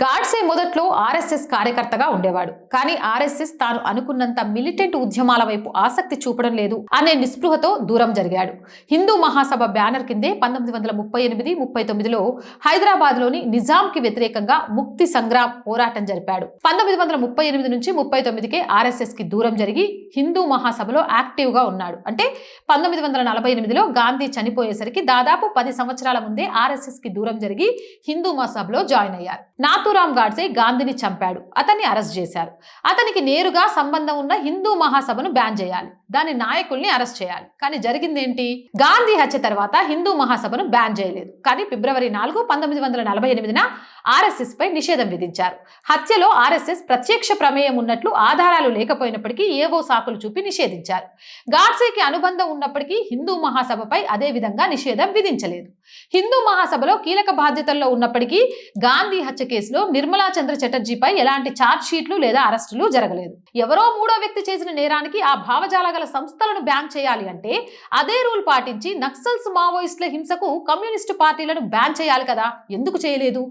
గాడ్సే మొదట్లో ఆర్ఎస్ఎస్ కార్యకర్తగా ఉండేవాడు. కానీ ఆర్ఎస్ఎస్ తాను అనుకున్నంత మిలిటెంట్ ఉద్యమాల వైపు ఆసక్తి చూపడం లేదు అనే నిస్పృహతో దూరం జరిగాడు. హిందూ మహాసభ బ్యానర్ కిందే 1938-39లో హైదరాబాద్లోని నిజాంకి వ్యతిరేకంగా ముక్తి సంగ్రామ్ పోరాటం జరిపాడు. 1938 నుంచి 39కే ఆర్ఎస్ఎస్ కి దూరం జరిగి హిందూ మహాసభలో యాక్టివ్ గా ఉన్నాడు. అంటే 1948లో గాంధీ చనిపోయేసరికి దాదాపు 10 సంవత్సరాల ముందే ఆర్ఎస్ఎస్ కి దూరం జరిగి హిందూ మహాసభలో జాయిన్ అయ్యారు. నాథూరాం గాడ్సే గాంధీని చంపాడు. అతన్ని అరెస్ట్ చేశారు. అతనికి నేరుగా సంబంధం ఉన్న హిందూ మహాసభను బ్యాన్ చేయాలి. దాని నాయకుల్ని అరెస్ట్ చేయాలి. కానీ జరిగిందేంటి? గాంధీ హత్య తర్వాత హిందూ మహాసభను బ్యాన్ చేయలేదు. కానీ ఫిబ్రవరి 4, 1948న ఆర్ఎస్ఎస్ పై నిషేధం విధించారు. హత్యలో ఆర్ఎస్ఎస్ ప్రత్యక్ష ప్రమేయం ఉన్నట్లు ఆధారాలు లేకపోయినప్పటికీ ఏవో సాకులు చూపి నిషేధించారు. గాడ్సేకి అనుబంధం ఉన్నప్పటికీ హిందూ మహాసభపై అదే విధంగా నిషేధం విధించలేదు. హిందూ మహాసభలో కీలక బాధ్యతల్లో ఉన్నప్పటికీ గాంధీ హత్య కేసులో నిర్మలా చంద్ర చటర్జీపై ఎలాంటి ఛార్జ్ షీట్లు లేదా అరెస్టులు జరగలేదు. ఎవరో మూడో వ్యక్తి చేసిన నేరానికి ఆ భావజాల గల సంస్థలను బ్యాన్ చేయాలి అంటే అదే రూల్ పాటించి నక్సల్స్, మావోయిస్టుల హింసకు కమ్యూనిస్టు పార్టీలను బ్యాన్ చేయాలి కదా, ఎందుకు చేయలేదు?